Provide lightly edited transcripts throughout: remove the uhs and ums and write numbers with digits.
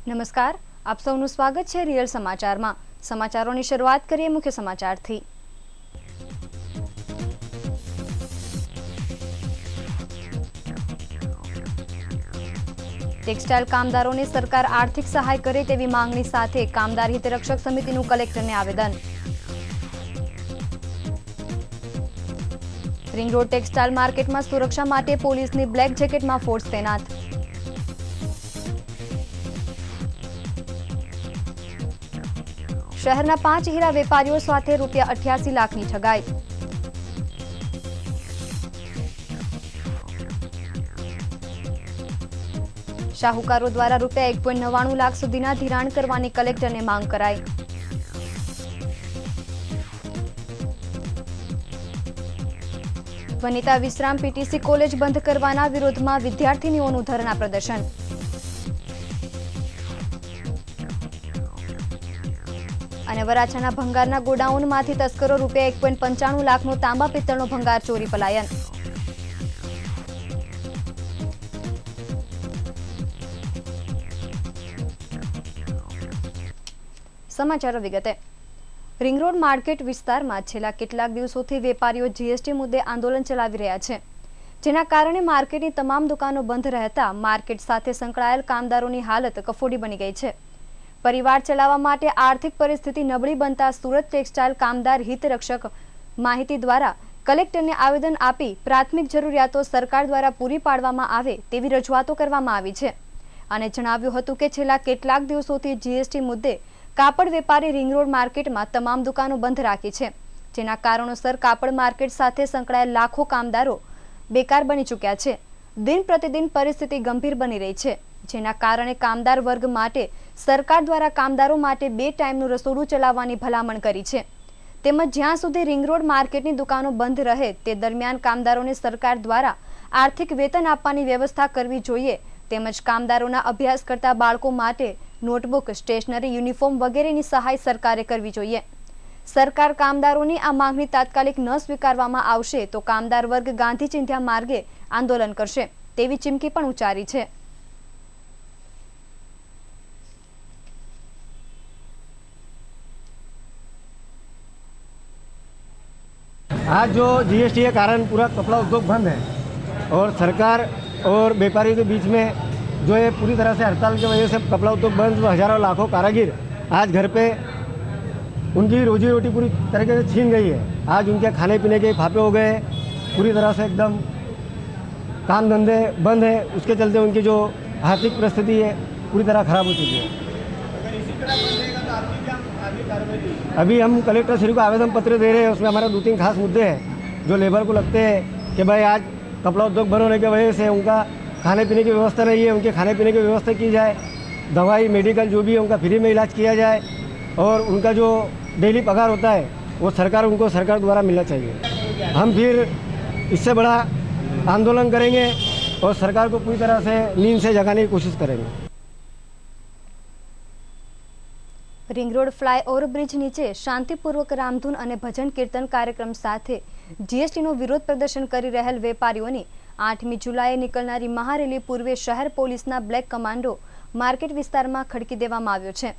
નમસ્કાર, આપ સૌનું સ્વાગત છે રિયલ સમાચારમાં। સમાચારોની શરૂઆત કરીએ મુખ્ય સમાચારથી। ટેક્સટાઇલ કામદારોને સરકાર આર્થિક સહાય કરે તેવી માંગણી સાથે કામદાર હિતરક્ષક સમિતિનું કલેક્ટરને આવેદન। રિંગ રોડ ટેક્સટાઇલ માર્કેટમાં સુરક્ષા માટે પોલીસની બ્લેક જેકેટમાં ફોર્સ તૈનાત। શહેરના 5 હીરા વેપારીઓ સાથે ₹88 લાખની ઠગાઈ। શાહુકારો દ્વારા ₹1.99 લાખ સુધીના ધિરાણ કરવાની કલેક્ટરને માંગ કરાઈ। વનિતા વિશ્રામ પીટીસી કોલેજ બંધ કરવાના વિરોધમાં વિદ્યાર્થીનીઓનું ધરણા પ્રદર્શન। અને વરાછાના ભંગારના ગોડાઉનમાંથી તસ્કરો ₹1.95 લાખનો તાંબા પિત્તળનો ભંગાર ચોરી પલાયન। સમાચારો વિગતે। રિંગ રોડ માર્કેટ વિસ્તારમાં છેલ્લા કેટલાક દિવસોથી વેપારીઓ જીએસટી મુદ્દે આંદોલન ચલાવી રહ્યા છે, જેના કારણે માર્કેટની તમામ દુકાનો બંધ રહેતા માર્કેટ સાથે સંકળાયેલ કામદારોની હાલત કફોડી બની ગઈ છે। પરિવાર ચલાવવા માટે આર્થિક પરિસ્થિતિ નબળી બનતા સુરત ટેક્સટાઇલ કામદાર હિતરક્ષક માહિતી દ્વારા કલેક્ટરને આવેદન આપી પ્રાથમિક જરૂરિયાતો સરકાર દ્વારા પૂરી પાડવામાં આવે તેવી રજૂઆતો કરવામાં આવી છે અને જણાવ્યું હતું કે છેલ્લા કેટલાક દિવસોથી જીએસટી મુદ્દે કાપડ વેપારી રિંગ રોડ માર્કેટમાં તમામ દુકાનો બંધ રાખી છે, જેના કારણોસર કાપડ માર્કેટ સાથે સંકળાયેલ લાખો કામદારો બેકાર બની ચૂક્યા છે। દિન પ્રતિદિન પરિસ્થિતિ ગંભીર બની રહી છે, જેના કારણે કામદાર વર્ગ માટે સરકાર દ્વારા કામદારો માટે 2 ટાઈમનું રસોડું ચલાવવાની ભલામણ કરી છે, તેમજ જ્યાં સુધી રિંગ રોડ માર્કેટની દુકાનો બંધ રહે તે દરમિયાન કામદારોને સરકાર દ્વારા આર્થિક વેતન આપવાની વ્યવસ્થા કરવી જોઈએ, તેમજ કામદારોના અભ્યાસ કરતા બાળકો માટે નોટબુક, સ્ટેશનરી, યુનિફોર્મ વગેરેની સહાય સરકારે કરવી જોઈએ। સરકાર કામદારોની આ માંગણી તાત્કાલિક ન સ્વીકારવામાં આવશે તો કામદાર વર્ગ ગાંધી ચિંધ્યા માર્ગે આંદોલન કરશે તેવી ચીમકી પણ ઉચ્ચારી છે। आज जो जीएसटी के कारण पूरा कपड़ा उद्योग बंद है और सरकार और व्यापारियों के बीच में जो है पूरी तरह से हड़ताल की वजह से कपड़ा उद्योग बंद, हजारों लाखों कारीगर आज घर पे उनकी रोजी रोटी पूरी तरीके से छीन गई है। आज उनके खाने पीने के फाफे हो गए, पूरी तरह से एकदम काम धंधे बंद है, उसके चलते उनकी जो आर्थिक परिस्थिति है पूरी तरह खराब हो चुकी है। अभी हम कलेक्टर श्री को आवेदन पत्र दे रहे हैं, उसमें हमारे 2-3 खास मुद्दे हैं जो लेबर को लगते हैं कि भाई आज कपड़ा उद्योग बंद होने की वजह से उनका खाने पीने की व्यवस्था नहीं है, उनके खाने पीने की व्यवस्था की जाए, दवाई मेडिकल जो भी है उनका फ्री में इलाज किया जाए और उनका जो डेली पगार होता है वो उनको सरकार द्वारा मिलना चाहिए। हम फिर इससे बड़ा आंदोलन करेंगे और सरकार को पूरी तरह से नींद से जगाने की कोशिश करेंगे। રિંગ રોડ ફ્લાયઓવર બ્રિજ નીચે શાંતિપૂર્વક રામધૂન અને ભજન કીર્તન કાર્યક્રમ સાથે જીએસટીનો વિરોધ પ્રદર્શન કરી રહેલ વેપારીઓની 8મી જુલાઈએ નીકળનારી મહારેલી પૂર્વે શહેર પોલીસના બ્લેક કમાન્ડો માર્કેટ વિસ્તારમાં ખડકી દેવામાં આવ્યો છે।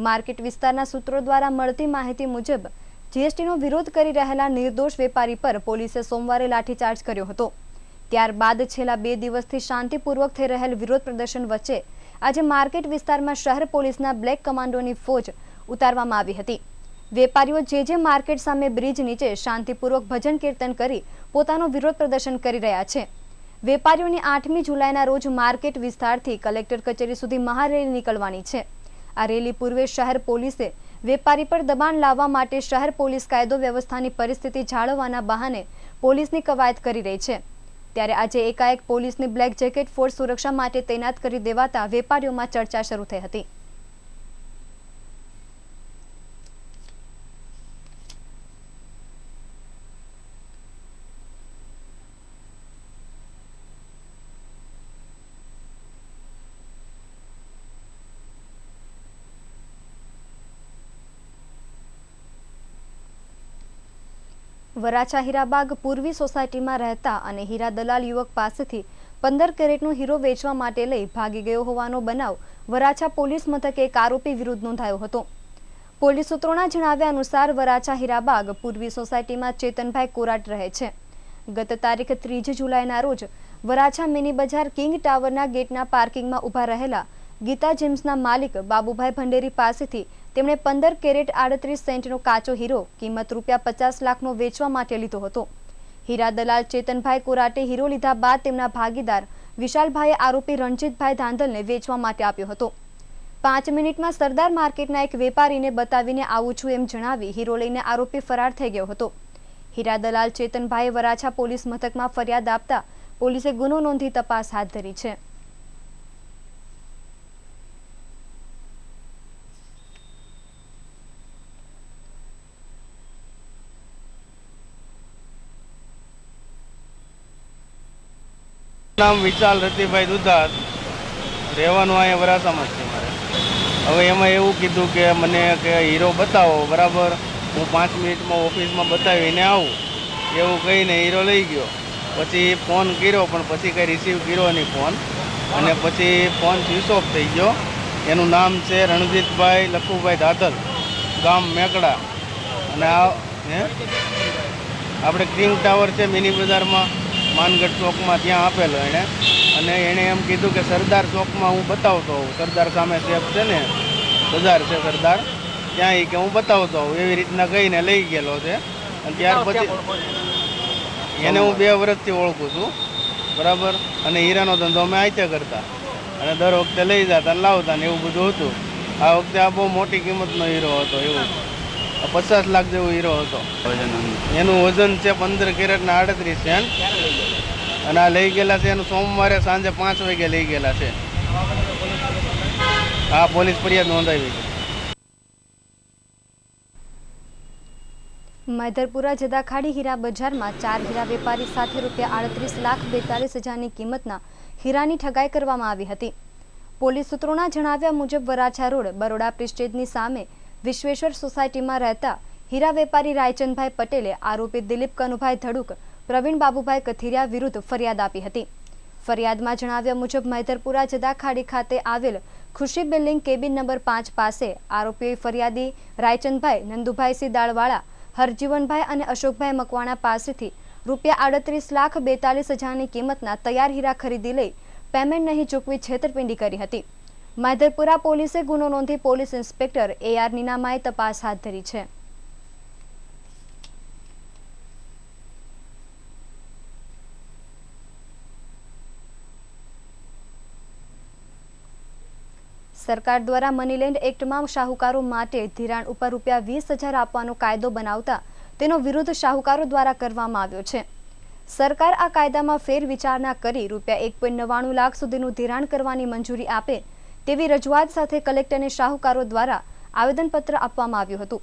માર્કેટ વિસ્તારના સૂત્રો દ્વારા મળતી માહિતી મુજબ જીએસટીનો વિરોધ કરી રહેલા નિર્દોષ વેપારી પર પોલીસે સોમવારે લાઠીચાર્જ કર્યો હતો। ત્યારબાદ છેલ્લા 2 દિવસથી શાંતિપૂર્વક થઈ રહેલ વિરોધ પ્રદર્શન વચ્ચે આજે માર્કેટ વિસ્તારમાં શહેર પોલીસના બ્લેક કમાન્ડોની ફોજ ઉતારવામાં આવી હતી। વેપારીઓ જે માર્કેટ સામે બ્રિજ નીચે શાંતિપૂર્વક ભજન કીર્તન કરી પોતાનો વિરોધ પ્રદર્શન કરી રહ્યા છે। વેપારીઓની 8મી જુલાઈના રોજ માર્કેટ વિસ્તારથી કલેક્ટર કચેરી સુધી મહારેલી નીકળવાની છે। આ રેલી પૂર્વે શહેર પોલીસે વેપારી પર દબાણ લાવવા માટે શહેર પોલીસ કાયદો વ્યવસ્થાની પરિસ્થિતિ જાળવવાના બહાને પોલીસની કવાયત કરી રહી છે। ત્યારે આજે એકાએક પોલીસની બ્લેક જેકેટ ફોર્સ સુરક્ષા માટે તૈનાત કરી દેવાતા વેપારીઓમાં ચર્ચા શરૂ થઈ હતી। વરાછા હીરાબાગ પૂર્વી સોસાયટીમાં રહેતા અને હીરા દલાલ યુવક પાસેથી 15 કેરેટનો હીરો વેચવા માટે લઈ ભાગી ગયો હોવાનો બનાવ વરાછા પોલીસ મથકે એક આરોપી વિરુદ્ધ નોંધાયો હતો। પોલીસ સૂત્રોના જણાવ્યા અનુસાર વરાછા હીરાબાગ પૂર્વી સોસાયટીમાં ચેતનભાઈ કોરાટ રહે છે। ગત તારીખ 3 જુલાઈના રોજ વરાછા મિની બજાર કિંગ ટાવરના ગેટના પાર્કિંગમાં ઊભા રહેલા ગીતા જેમ્સના માલિક બાબુભાઈ ભંડેરી પાસેથી તેમણે 15 કેરેટ 38 સેન્ટનો કાચો હીરો કિંમત ₹50 લાખનો વેચવા માટે લીધો હતો। હીરા દલાલ ચેતનભાઈ કોરાટે હીરો લીધા બાદ તેમના ભાગીદાર વિશાલભાઈએ આરોપી રણજીતભાઈ ધાંધલને વેચવા માટે આપ્યો હતો। 5 મિનિટમાં સરદાર માર્કેટના એક વેપારીને બતાવીને આવું છું એમ જણાવી હીરો લઈને આરોપી ફરાર થઈ ગયો હતો। હીરા દલાલ ચેતનભાઈએ વરાછા પોલીસ મથકમાં ફરિયાદ આપતા પોલીસે ગુનો નોંધી તપાસ હાથ ધરી છે। नाम विशाल रतीभाई दुधार રહેવાનું અહીંયા વરાછામાં છે મારે। હવે એમાં એવું કીધું કે મને કે હીરો બતાવો, બરાબર હું 5 મિનિટમાં ઓફિસમાં બતાવીને આવું એવું કહીને હીરો લઈ ગયો। પછી ફોન કર્યો પણ પછી કંઈ રિસીવ કર્યો નહીં ફોન, અને પછી ફોન સ્વિચ ઓફ થઈ ગયો। એનું નામ છે રણજીતભાઈ લખુભાઈ ધાધલ, ગામ મેકડા, અને આપણે કિંગ ટાવર છે મિની બજારમાં માનગઢ ચોકમાં ત્યાં આપેલો એણે, અને એણે એમ કીધું કે સરદાર ચોકમાં હું બતાવતો હોઉં, સરદાર સામે શેપ છે ને બજાર છે સરદાર, ત્યાં એ કે હું બતાવતો હોઉં એવી રીતના કહીને લઈ ગયેલો છે। અને ત્યાર પછી એને હું 2 વર્ષથી ઓળખું છું, બરાબર, અને હીરાનો ધંધો અમે આઈતે કરતા અને દર વખતે લઈ જતા અને લાવતા ને એવું બધું હતું। આ વખતે આ બહુ મોટી કિંમતનો હીરો હતો, એવું 50 લાખ જેવો હીરો હતો। એનું વજન છે 15 કેરેટના 38 સેન્ટ, અને આ લઈ ગયેલા છે એનું સોમવારે સાંજે 5 વાગે લઈ ગયેલા છે। આ પોલીસ ફરિયાદ નોંધાવી છે। મૈધરપુરા જદાખાડી હીરા બજારમાં 4 હીરા વેપારી સાથે ₹38,42,000ની કિંમતના હીરાની ઠગાઈ કરવામાં આવી હતી। પોલીસ સૂત્રોના જણાવ્યા મુજબ વરાછા રોડ બરોડા પ્રિસ્ટેજની સામે વિશ્વેશ્વર સોસાયટીમાં રહેતા હીરા વેપારી રાયચંદભાઈ પટેલે આરોપી દિલીપ કનુભાઈ ધડુક, પ્રવીણ બાબુભાઈ કથિરિયા વિરુદ્ધ ફરિયાદ આપી હતી। ફરિયાદમાં જણાવ્યા મુજબ મૈધરપુરા જદાખાડી ખાતે આવેલ ખુશી બિલ્ડિંગ કેબિન નંબર 5 પાસે આરોપીઓએ ફરિયાદી રાયચંદભાઈ, નંદુભાઈ સી દાળવાળા, હરજીવનભાઈ અને અશોકભાઈ મકવાણા પાસેથી ₹38,42,000ની કિંમતના તૈયાર હીરા ખરીદી લઈ પેમેન્ટ નહીં ચૂકવી છેતરપિંડી કરી હતી। મૈધરપુરા પોલીસે ગુનો નોંધી પોલીસ ઇન્સ્પેક્ટર AR નીનામાએ તપાસ હાથ ધરી છે। સરકાર દ્વારા મનીલેન્ડ એક્ટમાં શાહુકારો માટે ધિરાણ ઉપર ₹20,000 આપવાનો કાયદો બનાવતા તેનો વિરોધ શાહુકારો દ્વારા કરવામાં આવ્યો છે। સરકાર આ કાયદામાં ફેરવિચારણા કરી ₹1.99 લાખ સુધીનું ધિરાણ કરવાની મંજૂરી આપે તેવી રજૂઆત સાથે કલેક્ટરને શાહુકારો દ્વારા આવેદનપત્ર આપવામાં આવ્યું હતું।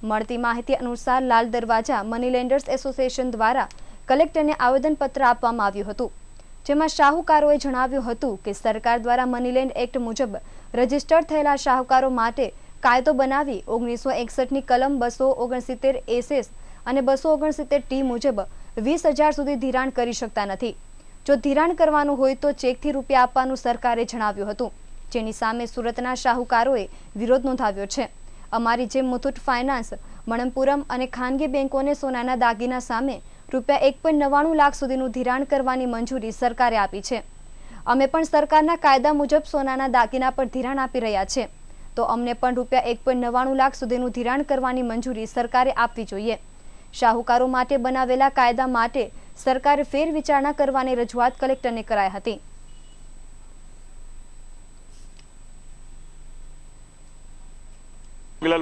મળતી માહિતી અનુસાર Lal Darwaja money lenders association દ્વારા કલેક્ટરને આવેદનપત્ર આપવામાં આવ્યું હતું, જેમાં શાહુકારોએ જણાવ્યું હતું કે સરકાર દ્વારા મનીલેન્ડ એક્ટ મુજબ રજીસ્ટર્ડ થયેલા શાહુકારો માટે કાયદો બનાવી 1961ની કલમ 269 SS અને 269 T મુજબ 20,000 સુધી ધિરાણ કરી શકતા નથી। જો ધિરાણ કરવાનું હોય તો ચેકથી રૂપિયા આપવાનું સરકારે જણાવ્યું હતું, જેની સામે સુરતના શાહુકારોએ વિરોધ નોંધાવ્યો છે। અમારી જેમ મુથુટ ફાઇનાન્સ, મણપ્પુરમ અને ખાનગી બેંકોને સોનાના દાગીના સામે ₹1.99 લાખ સુધીનું ધિરાણ કરવાની મંજૂરી સરકારે આપી છે। અમે પણ સરકારના કાયદા મુજબ સોનાના દાગીના પર ધિરાણ આપી રહ્યા છે, તો અમને પણ ₹1.99 લાખ સુધીનું ધિરાણ કરવાની મંજૂરી સરકારે આપવી જોઈએ। શાહુકારો માટે બનાવેલા કાયદા માટે સરકારે ફેરવિચારણા કરવાની રજૂઆત કલેક્ટરને કરાઈ હતી।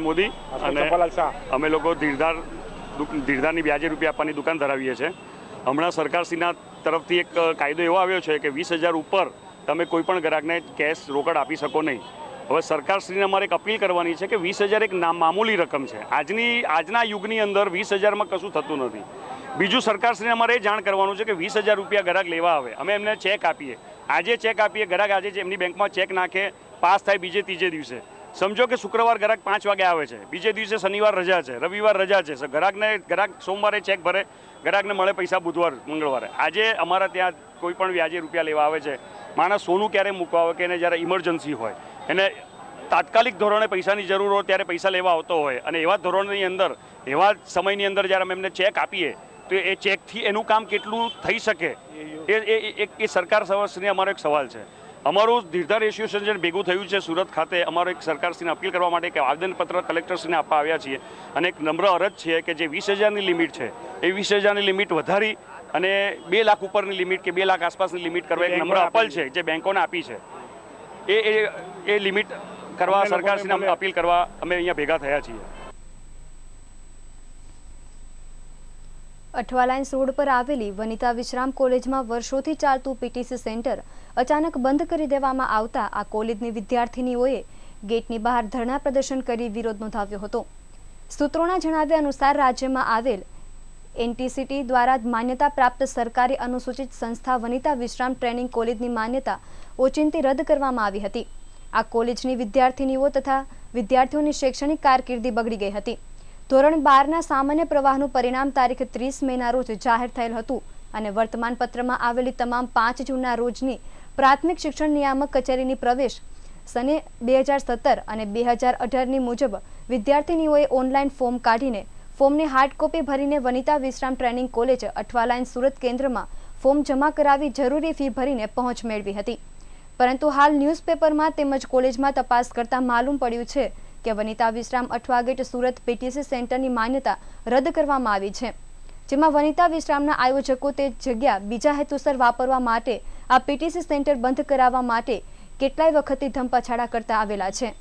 મોદી અને અમે લોકો ધીરધારની વ્યાજે રૂપિયા આપવાની દુકાન ધરાવીએ છીએ। હમણાં સરકારશ્રીના તરફથી એક કાયદો એવો આવ્યો છે કે 20,000 ઉપર તમે કોઈ પણ ગ્રાહકને કેશ રોકડ આપી શકો નહીં। હવે સરકારશ્રીને અમારે એક અપીલ કરવાની છે કે 20,000 એક મામૂલી રકમ છે। આજના યુગની અંદર 20,000માં કશું થતું નથી। બીજું સરકારશ્રીને અમારે એ જાણ કરવાનું છે કે 20,000 રૂપિયા ગ્રાહક લેવા આવે, અમે એમને ચેક આપીએ, આજે ચેક આપીએ, ગ્રાહક આજે એમની બેંકમાં ચેક નાખે, પાસ થાય બીજે ત્રીજે દિવસે સમજો કે શુક્રવાર ગ્રાહક 5 વાગે આવે છે, બીજે દિવસે શનિવાર રજા છે, રવિવાર રજા છે, ગ્રાહક સોમવારે ચેક ભરે, ગ્રાહકને મળે પૈસા બુધવાર મંગળવારે. આજે અમારા ત્યાં કોઈ પણ વ્યાજે રૂપિયા લેવા આવે છે, માણસ સોનું ક્યારે મૂકવા આવે કે એને જ્યારે ઇમરજન્સી હોય, એને તાત્કાલિક ધોરણે પૈસાની જરૂર હોય ત્યારે પૈસા લેવા આવતો હોય, અને એવા ધોરણની અંદર એવા સમયની અંદર જ્યારે અમે એમને ચેક આપીએ તો એ ચેકથી એનું કામ કેટલું થઈ શકે એ સરકાર સમક્ષની અમારો એક સવાલ છે. અમારું ધીરધાર એસોસિએશન ભેગું થયું છે સુરત ખાતે. અમારો એક સરકારશ્રીને અપીલ કરવા માટે એક આવેદનપત્ર કલેક્ટરશ્રીને આપવા આવ્યા છીએ, અને એક નમ્ર અરજ છે કે જે 20,000ની લિમિટ છે એ 20,000ની લિમિટ વધારી અને 2 લાખ ઉપરની લિમિટ કે 2 લાખ આસપાસની લિમિટ કરવા એક નમ્ર અપીલ છે જે બેંકોને આપી છે. એ લિમિટ કરવા સરકારશ્રીને અપીલ કરવા અમે અહીંયા ભેગા થયા છીએ. અઠવાલાઇન્સ રોડ પર આવેલી વનિતા વિશ્રામ કોલેજમાં વર્ષોથી ચાલતું પીટીસી સેન્ટર અચાનક બંધ કરી દેવામાં આવતા આ કોલેજની વિદ્યાર્થીનીઓએ ગેટની બહાર ધરણા પ્રદર્શન કરી વિરોધ નોંધાવ્યો હતો. સૂત્રોના જણાવ્યા અનુસાર રાજ્યમાં આવેલ એનટીસીટી દ્વારા માન્યતા પ્રાપ્ત સરકારી અનુસૂચિત સંસ્થા વનિતા વિશ્રામ ટ્રેનિંગ કોલેજની માન્યતા ઓચિંતી રદ કરવામાં આવી હતી. આ કોલેજની વિદ્યાર્થીનીઓ તથા વિદ્યાર્થીઓની શૈક્ષણિક કારકિર્દી બગડી ગઈ હતી. ધોરણ 12ના સામાન્ય પ્રવાહનું પરિણામ તારીખ 30 મેના રોજ જાહેર થયેલ હતું, અને વર્તમાન પત્રમાં આવેલી તમામ 5 જૂનના રોજની પ્રાથમિક શિક્ષણ નિયામક કચેરીની પ્રવેશ સને 2017 અને 2018ની મુજબ વિદ્યાર્થીનીઓએ ઓનલાઈન ફોર્મ કાઢીને ફોર્મની હાર્ડ કોપી ભરીને વનિતા વિશ્રામ ટ્રેનિંગ કોલેજ અઠવાલાઇન સુરત કેન્દ્રમાં ફોર્મ જમા કરાવી જરૂરી ફી ભરીને પહોંચ મેળવી હતી. પરંતુ હાલ ન્યૂઝપેપરમાં તેમજ કોલેજમાં તપાસ કરતા માલુમ પડ્યું છે કે વનિતા વિશ્રામ અઠવાગેટ સુરત પીટીસી સેન્ટરની માન્યતા રદ કરવામાં આવી છે, જેમાં વનિતા વિશ્રામના આયોજકો તે જગ્યા બીજા હેતુસર વાપરવા માટે આ પીટીસી સેન્ટર બંધ કરાવવા માટે કેટલાય વખતથી ધમપછાડા કરતા આવેલા છે.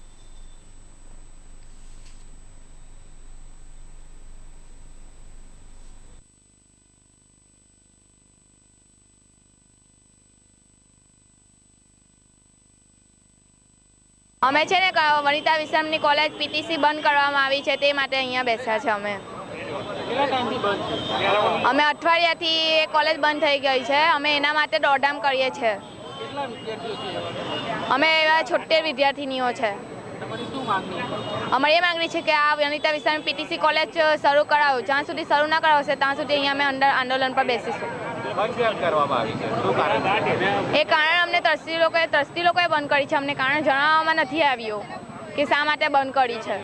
અમે છે ને વનિતા વિશ્રામની કોલેજ પીટીસી બંધ કરવામાં આવી છે, તે માટે અહીંયા બેસ્યા છે. અમે અઠવાડિયાથી એ કોલેજ બંધ થઈ ગઈ છે, અમે એના માટે દોડધામ કરીએ છીએ. અમે એવા 76 વિદ્યાર્થીનીઓ છે. અમારી એ માંગણી છે કે આ વનિતા વિશ્રામ પીટીસી કોલેજ શરૂ કરાવો. જ્યાં સુધી શરૂ ના કરાવશે ત્યાં સુધી અહીંયા અમે આંદોલન પર બેસીશું. એ કારણ અમને ટ્રસ્ટી લોકોએ બંધ કરી છે. અમને કારણ જણાવવામાં નથી આવ્યું કે શા માટે બંધ કરી છે.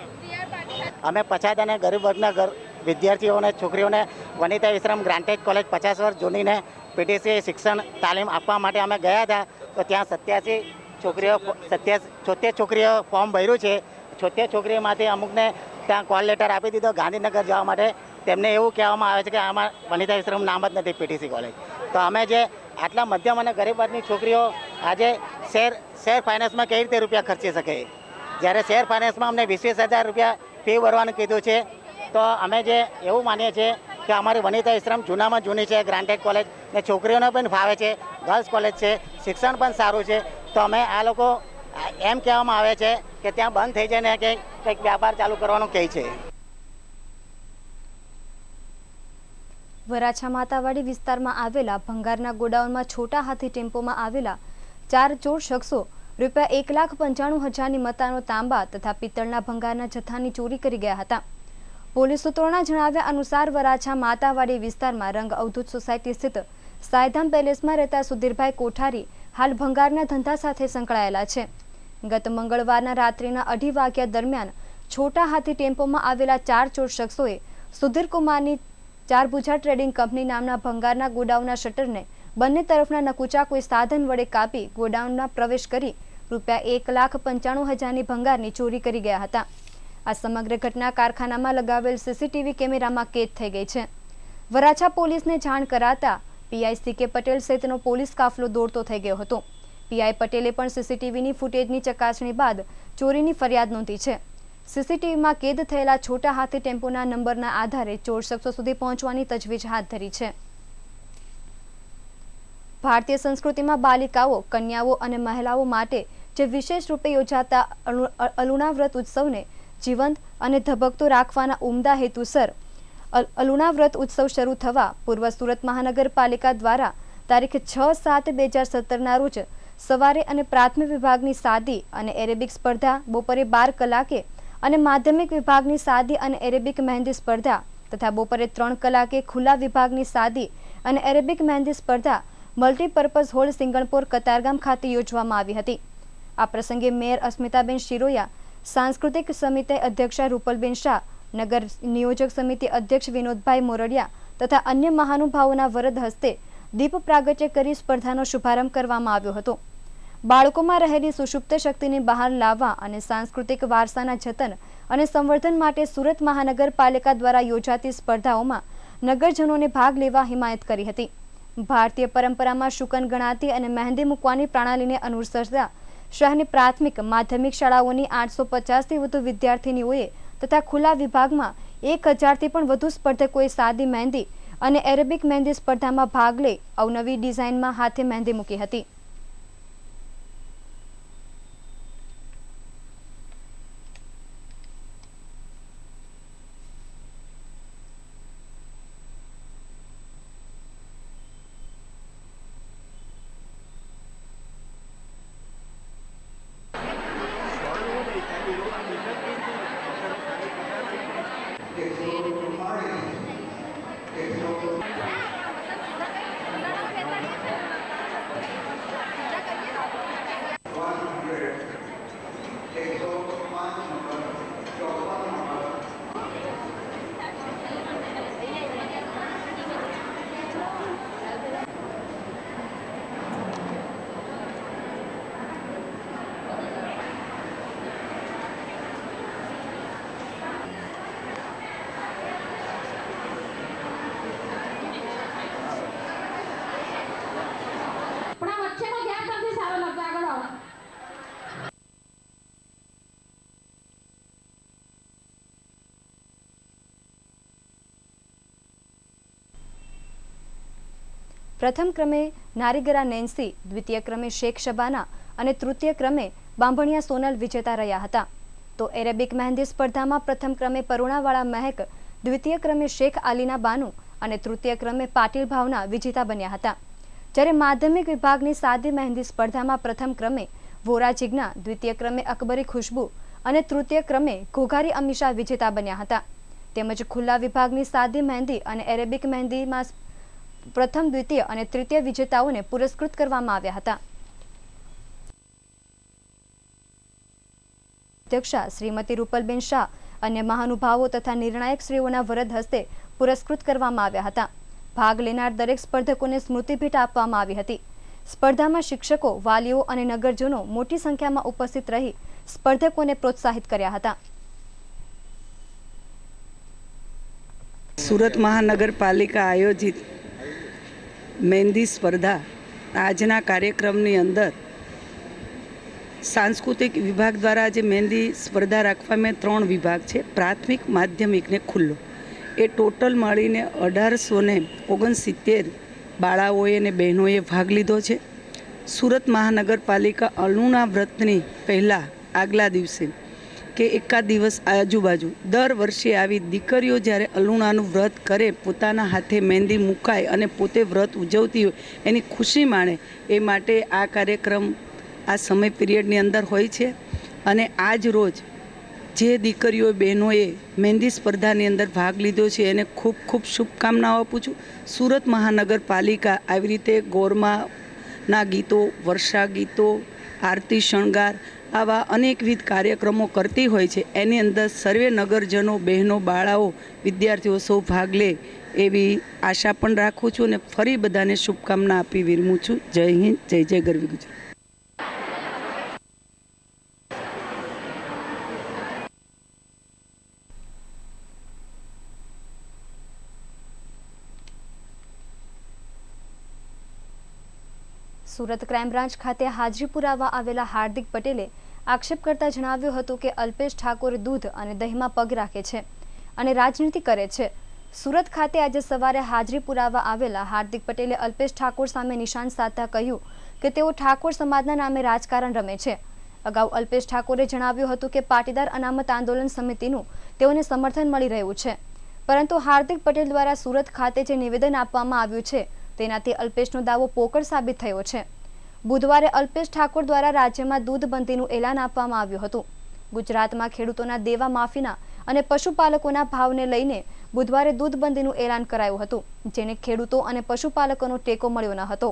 અમે પછાત અને ગરીબ વર્ગના વિદ્યાર્થીઓને છોકરીઓને વનિતા વિશ્રામ ગ્રાન્ટેડ કોલેજ 50 વર્ષ જૂનીને પીટીસી શિક્ષણ તાલીમ આપવા માટે અમે ગયા હતા. તો ત્યાં 76 છોકરીઓ ફોર્મ ભર્યું છે. 76 છોકરીઓમાંથી અમુકને ત્યાં કોલ લેટર આપી દીધો ગાંધીનગર જવા માટે. તેમને એવું કહેવામાં આવે છે કે આમાં વનિતા વિશ્રામ નામ જ નથી પીટીસી કોલેજ. તો અમે જે આટલા મધ્યમ અને ગરીબ વર્ગની છોકરીઓ આજે શેર ફાઇનાન્સમાં કેવી રીતે રૂપિયા ખર્ચી શકે, જ્યારે શેર ફાઇનાન્સમાં અમને 20,000 રૂપિયા ફી ભરવાનું કીધું છે. તો અમે જે એવું માનીએ છીએ કે અમારી વનિતા વિશ્રામ જૂનામાં જૂની છે, ગ્રાન્ટેડ કોલેજ, ને છોકરીઓને પણ ફાવે છે, ગર્લ્સ કોલેજ છે, શિક્ષણ પણ સારું છે. તો અમે આ લોકો એમ કહેવામાં આવે છે કે ત્યાં બંધ થઈ જાય ને કે કંઈક વ્યાપાર ચાલુ કરવાનું કહે છે. વરાછા માતાવાડી વિસ્તારમાં આવેલા ભંગારના ગોડાઉનમાં છોટા હાથી ટેમ્પોમાં આવેલા 4 ચોર શખ્સો ₹1,95,000ની મતાનો તાંબા તથા પિત્તળના ભંગારના જથ્થાની ચોરી કરી ગયા હતા. પોલીસ સૂત્રોના જણાવ્યા અનુસાર વરાછા માતાવાડી વિસ્તારમાં રંગ અવધૂત સોસાયટી સ્થિત સાયધામ પેલેસમાં રહેતા સુધીરભાઈ કોઠારી હાલ ભંગારના ધંધા સાથે સંકળાયેલા છે. ગત મંગળવારના રાત્રિના 2:30 વાગ્યા દરમિયાન છોટા હાથી ટેમ્પોમાં આવેલા 4 ચોર શખ્સોએ સુધીરકુમારની ચારભુજા ટ્રેડિંગ કંપની નામના ભંગારના ગોડાઉનના શટરને બંને તરફના નકુચા કોઈ સાધન વડે કાપી ગોડાઉનમાં પ્રવેશ કરી ₹1,95,000ની ભંગારની ચોરી કરી ગયા હતા. આ સમગ્ર ઘટના કારખાનામાં લગાવેલ સીસીટીવી કેમેરામાં કેદ થઈ ગઈ છે. વરાછા પોલીસને જાણ કરાતા પીઆઈ CK પટેલ સહિતનો પોલીસ કાફલો દોડતો થઈ ગયો હતો. પીઆઈ પટેલે પણ સીસીટીવીની ફૂટેજની ચકાસણી બાદ ચોરીની ફરિયાદ નોંધી છે. સીસીટીવીમાં કેદ થયેલા છોટા હાથી ટેમ્પોના નંબરના આધારે ચોર શખ્સો સુધી પહોંચવાની તજવીજ હાથ ધરી છે. ભારતીય સંસ્કૃતિમાં બાલિકાઓ, કન્યાઓ અને મહિલાઓ માટે જે વિશેષ રૂપે યોજાતા અલુણા વ્રત ઉત્સવને જીવંત અને ધબકતો રાખવાના ઉમદા હેતુસર અલુણા વ્રત ઉત્સવ શરૂ થવા પૂર્વ સુરત મહાનગરપાલિકા દ્વારા તારીખ 6/7/2017ના રોજ સવારે અને પ્રાથમિક વિભાગની સાદી અને એરેબિક સ્પર્ધા બપોરે 12 કલાકે અને માધ્યમિક વિભાગની સાદી અને એરેબિક મહેંદી સ્પર્ધા તથા બપોરે 3 કલાકે ખુલ્લા વિભાગની સાદી અને એરેબિક મહેંદી સ્પર્ધા મલ્ટીપર્પઝ હોલ સિંગણપોર કતારગામ ખાતે યોજવામાં આવી હતી। આ પ્રસંગે મેયર અસ્મિતાબેન શિરોયા, સાંસ્કૃતિક સમિતિ અધ્યક્ષા રૂપલબેન શાહ, નગર નિયોજક સમિતિ અધ્યક્ષ વિનોદભાઈ મોરડિયા તથા અન્ય મહાનુભાવોના વરદ હસ્તે દીપ પ્રાગટ્ય કરી સ્પર્ધાનો શુભારંભ કરવામાં આવ્યો હતો। બાળકોમાં રહેલી સુષુપ્ત શક્તિને બહાર લાવવા અને સાંસ્કૃતિક વારસાના જતન અને સંવર્ધન માટે સુરત મહાનગરપાલિકા દ્વારા યોજાતી સ્પર્ધાઓમાં નગરજનોને ભાગ લેવા હિમાયત કરી હતી। ભારતીય પરંપરામાં શુકન ગણાતી અને મહેંદી મૂકવાની પ્રણાલીને અનુસરતા શહેરની પ્રાથમિક માધ્યમિક શાળાઓની 850થી વધુ વિદ્યાર્થીનીઓએ તથા ખુલ્લા વિભાગમાં 1000થી પણ વધુ સ્પર્ધકોએ સાદી મહેંદી અને એરેબિક મહેંદી સ્પર્ધામાં ભાગ લઈ અવનવી ડિઝાઇનમાં હાથે મહેંદી મૂકી હતી। પ્રથમ ક્રમે નારીગરા નેન્સી, દ્વિતીય ક્રમે શેખ શબાના અને તૃતીય ક્રમે બાંભણિયા સોનલ વિજેતા રહ્યા હતા। તો એરેબિક મહેંદી સ્પર્ધામાં પ્રથમ ક્રમે પરુણાવાળા મહેક, દ્વિતીય ક્રમે શેખ આલીના બાનુ અને તૃતીય ક્રમે પાટીલ ભાવના વિજેતા બન્યા હતા। જ્યારે માધ્યમિક વિભાગની સાદી મહેંદી સ્પર્ધામાં પ્રથમ ક્રમે વોરા જીજ્ઞા, દ્વિતીય ક્રમે અકબરી ખુશ્બુ અને તૃતીય ક્રમે ઘોઘારી અમીશા વિજેતા બન્યા હતા। તેમજ ખુલ્લા વિભાગની સાદી મહેંદી અને એરેબિક મહેંદીમાં પ્રથમ, દ્વિતીય અને તૃતીય વિજેતાઓને પુરસ્કૃત કરવામાં આવ્યા હતા। અધ્યક્ષા શ્રીમતી રૂપલબેન શાહ, અન્ય મહાનુભાવો તથા નિર્ણાયક શ્રીઓના વરદ હસ્તે પુરસ્કૃત કરવામાં આવ્યા હતા। ભાગ લેનાર દરેક સ્પર્ધકોને સ્મૃતિ ભેટ આપવામાં આવી હતી। સ્પર્ધામાં શિક્ષકો, વાલીઓ અને નગરજનો મોટી સંખ્યામાં ઉપસ્થિત રહી સ્પર્ધકોને પ્રોત્સાહિત કર્યા હતા। સુરત મહાનગરપાલિકા આયોજિત મહેંદી સ્પર્ધા આજના કાર્યક્રમની અંદર સાંસ્કૃતિક વિભાગ દ્વારા જે મહેંદી સ્પર્ધા રાખવામાં 3 વિભાગ છે, પ્રાથમિક, માધ્યમિક ને ખુલ્લો। એ ટોટલ મળીને 1869 બાળાઓએ અને બહેનોએ ભાગ લીધો છે। સુરત મહાનગરપાલિકા અલુણા વ્રતની પહેલાં આગલા દિવસે કે એકાદ દિવસ આજુબાજુ દર વર્ષે આવી દીકરીઓ જ્યારે અલુણાનું વ્રત કરે, પોતાના હાથે મહેંદી મુકાય અને પોતે વ્રત ઉજવતી હોય, એની ખુશી માણે, એ માટે આ કાર્યક્રમ આ સમય પિરિયડની અંદર હોય છે। અને આજ રોજ જે દીકરીઓ, બહેનોએ મહેંદી સ્પર્ધાની અંદર ભાગ લીધો છે એને ખૂબ ખૂબ શુભકામનાઓ આપું છું। સુરત મહાનગરપાલિકા આવી રીતે ગોરમાના ગીતો, વર્ષા ગીતો, આરતી શણગાર આવા અનેકવિધ કાર્યક્રમો કરતી હોય છે। એની અંદર સર્વે નગરજનો, બહેનો, બાળાઓ, વિદ્યાર્થીઓ સૌ ભાગ લે એવી આશા પણ રાખું છું અને ફરી બધાને શુભકામના આપી વિરમું છું। જય હિન્દ, જય જય ગરવી ગુજરાત। સુરત ક્રાઇમ બ્રાન્ચ ખાતે હાજરી પુરાવા આવેલા હાર્દિક પટેલે આક્ષેપ કરતા જણાવ્યું હતું કે અલ્પેશ ઠાકોર દૂધ અને દહીંમાં પગ રાખે છે અને રાજનીતિ કરે છે। સુરત ખાતે આજે સવારે હાજરી પુરાવા આવેલા હાર્દિક પટેલે અલ્પેશ ઠાકોર સામે નિશાન સાધતા કહ્યું કે તેઓ ઠાકોર સમાજના નામે રાજકારણ રમે છે। અગાઉ અલ્પેશ ઠાકોરે જણાવ્યું હતું કે પાટીદાર અનામત આંદોલન સમિતિનું તેઓને સમર્થન મળી રહ્યું છે, પરંતુ હાર્દિક પટેલ દ્વારા સુરત ખાતે જે નિવેદન આપવામાં આવ્યું છે તેનાથી અલ્પેશનો દાવો પોકળ સાબિત થયો છે। બુધવારે અલ્પેશ ઠાકોર દ્વારા રાજ્યમાં દૂધબંધીનું એલાન આપવામાં આવ્યું હતું. ગુજરાતમાં ખેડૂતોના દેવા માફીના અને પશુપાલકોના ભાવને લઈને બુધવારે દૂધબંધીનું એલાન કરાયું હતું, જેને ખેડૂતો અને પશુપાલકોનો ટેકો મળ્યો ન હતો.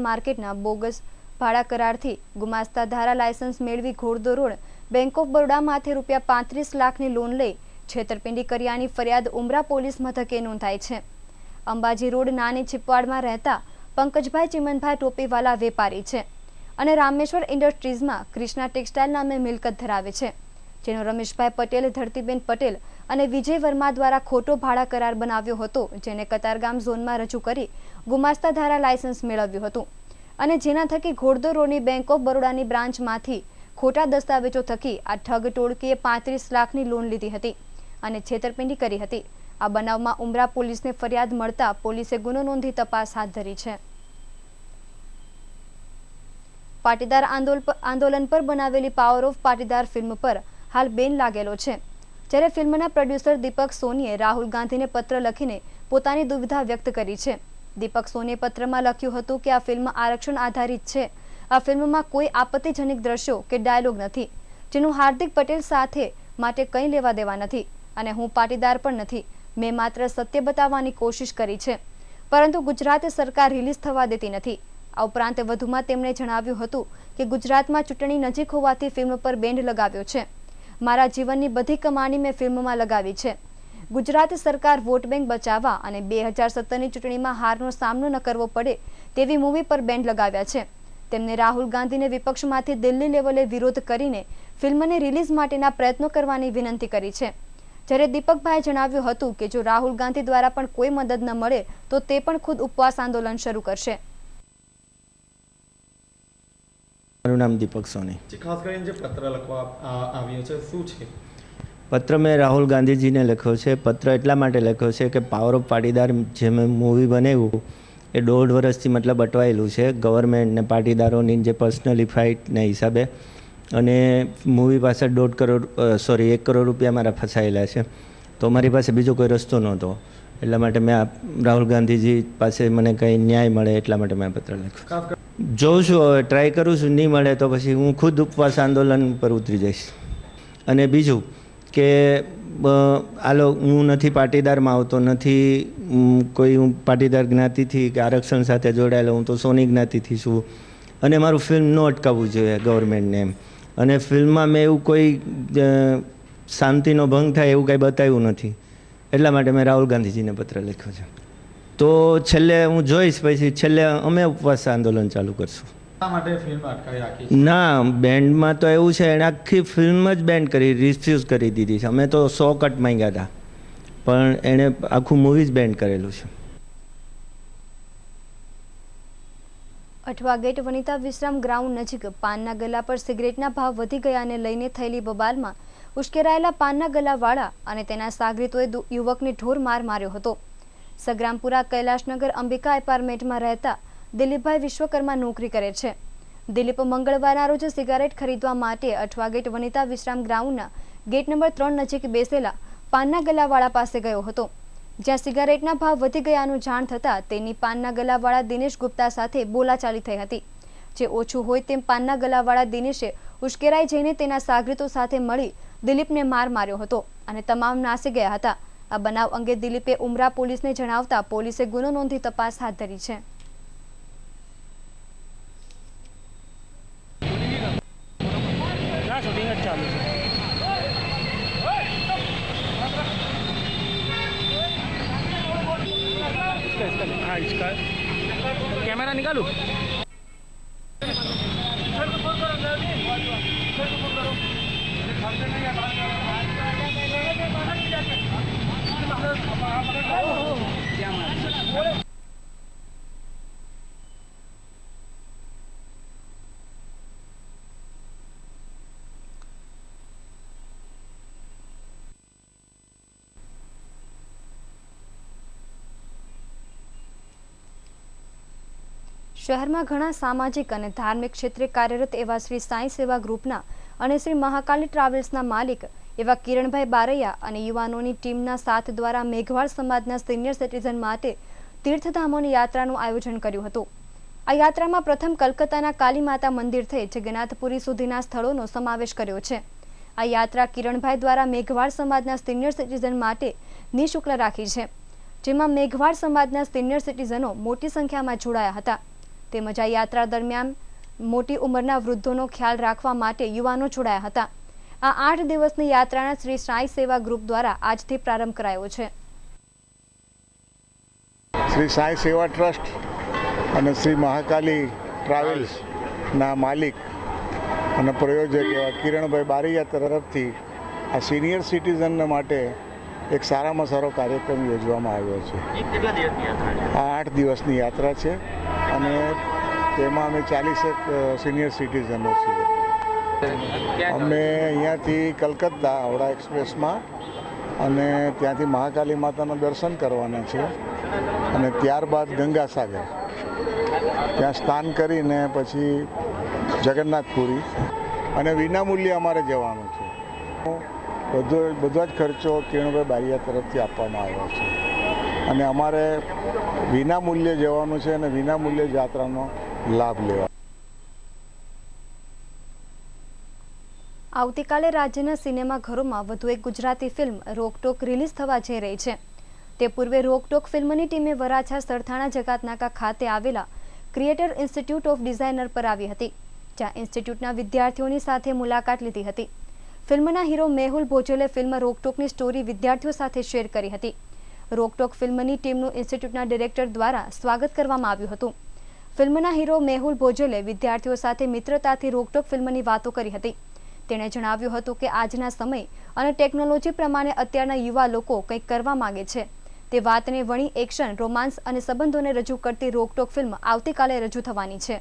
માર્કેટના બોગસ ભાડા કરારથી ગુમાસ્તા ધારા લાયસન્સ મેળવી ઘોડદોર રોડ બેંક ઓફ બરોડામાંથી ₹35 લાખની લોન લઈ છેતરપિંડી કર્યાની ફરિયાદ ઉમરા પોલીસ મથકે નોંધાઈ છે. અંબાજી રોડ નાની ચીપવાડમાં રહેતા પંકજભાઈ ચિમનભાઈ ટોપીવાલા વેપારી છે અને રામેશ્વર ઇન્ડસ્ટ્રીઝમાં કૃષ્ણા ટેક્સટાઇલ નામે મિલકત ધરાવે છે, જેનો રમેશભાઈ પટેલ, ધરતીબેન પટેલ અને વિજય વર્મા દ્વારા ખોટો ભાડા કરાર બનાવ્યો હતો, જેને કતારગામ ઝોનમાં રજૂ કરી ગુમાસ્તા ધારા લાયસન્સ મેળવ્યું હતું અને જેના થકી ઘોડદોર રોડની બેંક ઓફ બરોડાની બ્રાન્ચમાંથી ખોટા દસ્તાવેજો થકી આ ઠગ ટોળકીએ 35 લાખની લોન લીધી હતી અને છેતરપિંડી કરી હતી. આ બનાવમાં ઉમરા પોલીસને ફરિયાદ મળતા પોલીસે ગુનો નોંધી તપાસ હાથ ધરી છે. પાટીદાર આંદોલન પર બનાવેલી પાવર ઓફ પાટીદાર ફિલ્મ પર હાલ બેન લાગેલો છે, જ્યારે ફિલ્મના પ્રોડ્યુસર દીપક સોનીએ રાહુલ ગાંધીને પત્ર લખીને પોતાની દુવિધા વ્યક્ત કરી છે. દીપક સોનીએ પત્રમાં લખ્યું હતું કે આ ફિલ્મ આરક્ષણ આધારિત છે. આ ફિલ્મમાં કોઈ આપત્તિજનક દ્રશ્યો કે ડાયલોગ નથી, જેનું હાર્દિક પટેલ સાથે માટે કંઈ લેવા દેવા નથી અને હું પાટીદાર પણ નથી. મેં માત્ર સત્ય બતાવવાની કોશિશ કરી છે, પરંતુ ગુજરાત સરકાર રિલીઝ થવા દેતી નથી. આ ઉપરાંત વધુમાં તેમણે જણાવ્યું હતું કે ગુજરાતમાં ચૂંટણી નજીક હોવાથી ફિલ્મ પર બેન્ડ લગાવ્યો છે. મારા જીવનની બધી કમાણી મેં ફિલ્મમાં લગાવી છે. ગુજરાત સરકાર વોટ બેંક બચાવવા અને 2017ની ચૂંટણીમાં હારનો સામનો ન કરવો પડે તેવી મૂવી પર બેન્ડ લગાવ્યા છે. તેમને રાહુલ ગાંધીને વિપક્ષમાંથી દિલ્હી લેવલે વિરોધ કરીને ફિલ્મને રિલીઝ માટેના પ્રયત્નો કરવાની વિનંતી કરી છે, જ્યારે દીપકભાઈએ જણાવ્યું હતું કે જો રાહુલ ગાંધી દ્વારા પણ કોઈ મદદ ન મળે તો તે પણ ખુદ ઉપવાસ આંદોલન શરૂ કરશે. મારું નામ દીપક સોની. ખાસ કરીને જે પત્ર લખવા આવ્યો છે શું છે? પત્ર મેં રાહુલ ગાંધીજીને લખ્યો છે. પત્ર એટલા માટે લખ્યો છે કે પાવર ઓફ પાટીદાર જે મેં મૂવી બનાવ્યું એ 1.5 વર્ષથી મતલબ અટવાયેલું છે ગવર્મેન્ટ ને પાટીદારોની જે પર્સનલી ફાઇટના હિસાબે, અને મૂવી પાસે 1 કરોડ રૂપિયા મારા ફસાયેલા છે. તો મારી પાસે બીજો કોઈ રસ્તો નહોતો, એટલા માટે મેં રાહુલ ગાંધીજી પાસે મને કંઈ ન્યાય મળે એટલા માટે મેં પત્ર લખ્યો. જોઉં છું, હવે ટ્રાય કરું છું, નહીં મળે તો પછી હું ખુદ ઉપવાસ આંદોલન પર ઉતરી જઈશ. અને બીજું કે હું નથી પાટીદારમાં આવતો, નથી કોઈ હું પાટીદાર જ્ઞાતિથી કે આરક્ષણ સાથે જોડાયેલો, હું તો સોની જ્ઞાતિથી છું અને મારું ફિલ્મ ન અટકાવવું જોઈએ ગવર્મેન્ટને એમ. અને ફિલ્મમાં મેં એવું કોઈ શાંતિનો ભંગ થાય એવું કંઈ બતાવ્યું નથી, એટલા માટે મેં રાહુલ ગાંધીજીને પત્ર લખ્યો છે. તો છેલ્લે હું જોઈશ, પછી છેલ્લે અમે ઉપવાસ આંદોલન ચાલુ કરશું. ના, બેન્ડમાં તો એવું છે, એણે આખી ફિલ્મ જ બેન્ડ કરી, રિફ્યુઝ કરી દીધી છે. અમે તો 100 કટ માંગ્યા હતા, પણ એણે આખું મૂવી જ બેન્ડ કરેલું છે. અઠવા ગેટ વનિતા વિશ્રામ ગ્રાઉન્ડ નજીક પાનના ગલ્લા પર સિગરેટના ભાવ વધી ગયાને લઈને થયેલી બબાલમાં ઉશ્કેરાયેલા પાનના ગલ્લાવાળા અને તેના સાગરીતોએ યુવકને ઢોર માર માર્યો હતો. સગ્રામપુરા કૈલાશનગર અંબિકા એપાર્ટમેન્ટમાં રહેતા દિલીપભાઈ વિશ્વકર્મા નોકરી કરે છે. દિલીપ મંગળવારના રોજ સિગારેટ ખરીદવા માટે અઠવા ગેટ વનિતા વિશ્રામ ગ્રાઉન્ડના ગેટ નંબર 3 નજીક બેસેલા પાનના ગલ્લાવાળા પાસે ગયો હતો, જ્યાં સિગારેટના ભાવ વધી ગયાનું જાણ થતાં તેની પાનના ગલ્લાવાળા દિનેશ ગુપ્તા સાથે બોલાચાલી થઈ હતી. જે ઓછું હોય તેમ પાનના ગલ્લાવાળા દિનેશે ઉશ્કેરાઈ જઈને તેના સાગરીતો સાથે મળી દિલીપને માર માર્યો હતો અને તમામ નાસી ગયા હતા. આ બનાવ અંગે દિલીપે ઉમરા પોલીસને જણાવતા પોલીસે ગુનો નોંધી તપાસ હાથ ધરી છે. कैमरा निकालू શહેરમાં ઘણા સામાજિક અને ધાર્મિક ક્ષેત્રે કાર્યરત એવા શ્રી સાંઈ સેવા ગ્રુપના અને શ્રી મહાકાલી ટ્રાવેલ્સના માલિક એવા કિરણભાઈ બારૈયા અને યુવાનોની ટીમના સાથ દ્વારા મેઘવાળ સમાજના સિનિયર સિટીઝન માટે તીર્થધામોની યાત્રાનું આયોજન કર્યું હતું। આ યાત્રામાં પ્રથમ કલકત્તાના કાલી માતા મંદિર થઈ જગન્નાથપુરી સુધીના સ્થળોનો સમાવેશ કર્યો છે। આ યાત્રા કિરણભાઈ દ્વારા મેઘવાળ સમાજના સિનિયર સિટીઝન માટે નિઃશુલ્ક રાખી છે, જેમાં મેઘવાળ સમાજના સિનિયર સિટીઝનો મોટી સંખ્યામાં જોડાયા હતા। તેમજ આ યાત્રા દરમિયાન મોટી ઉંમરના વૃદ્ધોનો ખ્યાલ રાખવા માટે યુવાનો જોડાયા હતા। આ 8 દિવસની યાત્રાના શ્રી સાઈ સેવા ગ્રુપ દ્વારા આજથી પ્રારંભ કરાયો છે। શ્રી સાઈ સેવા ટ્રસ્ટ અને શ્રી મહાકાલી ટ્રાવેલ્સના માલિક અને પ્રયોજક એવા કિરણભાઈ બારૈયા તરફથી આ સિનિયર સિટીઝન માટે એક સારામાં સારો કાર્યક્રમ યોજવામાં આવ્યો છે। આ 8 દિવસની યાત્રા છે અને તેમાં અમે 40 સિનિયર સિટીઝનો છીએ। અમે અહીંયાથી કલકત્તા હાવડા એક્સપ્રેસમાં અને ત્યાંથી મહાકાલી માતાના દર્શન કરવાના છે અને ત્યારબાદ ગંગાસાગર ત્યાં સ્નાન કરીને પછી જગન્નાથપુરી અને વિનામૂલ્યે અમારે જવાનું છે। બધો જ ખર્ચો કિરણભાઈ બારૈયા તરફથી આપવામાં આવ્યો છે અને અમારે વિનામૂલ્યે જવાનું છે અને વિનામૂલ્યે યાત્રાનો લાભ લેવા। આવતીકાલે રાજ્યના સિનેમાઘરોમાં વધુ એક ગુજરાતી ફિલ્મ રોકટોક રિલીઝ થવા જઈ રહી છે। તે પૂર્વે રોકટોક ફિલ્મની ટીમે વરાછા સરથાણા જકાતનાકા ખાતે આવેલા ક્રિએટર ઇન્સ્ટિટ્યૂટ ઓફ ડિઝાઇનર પર આવી હતી, જ્યાં ઇન્સ્ટિટ્યૂટના વિદ્યાર્થીઓની સાથે મુલાકાત લીધી હતી। ફિલ્મના હીરો મેહુલ ભોજલે ફિલ્મ રોકટોકની સ્ટોરી વિદ્યાર્થીઓ સાથે શેર કરી હતી। રોકટોક ફિલ્મની ટીમનું ઇન્સ્ટિટ્યૂટના ડિરેક્ટર દ્વારા સ્વાગત કરવામાં આવ્યું હતું। ફિલ્મના હીરો મેહુલ ભોજલે વિદ્યાર્થીઓ સાથે મિત્રતાથી રોકટોક ફિલ્મની વાતો કરી હતી। તેણે જણાવ્યું હતું કે આજના સમય અને ટેકનોલોજી પ્રમાણે અત્યારના યુવા લોકો કંઈક કરવા માંગે છે। તે વાતને વણી એક્શન, રોમાન્સ અને સંબંધોને રજૂ કરતી રોકટોક ફિલ્મ આવતીકાલે રજૂ થવાની છે।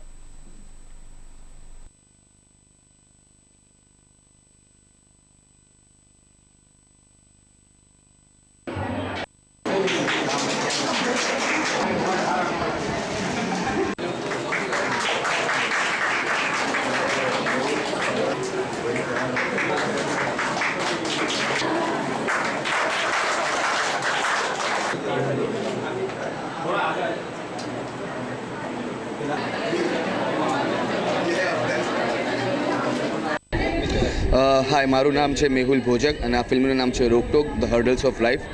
હાય, મારું નામ છે મેહુલ ભોજક અને આ ફિલ્મનું નામ છે રોકટોક ધ હર્ડલ્સ ઓફ લાઈફ।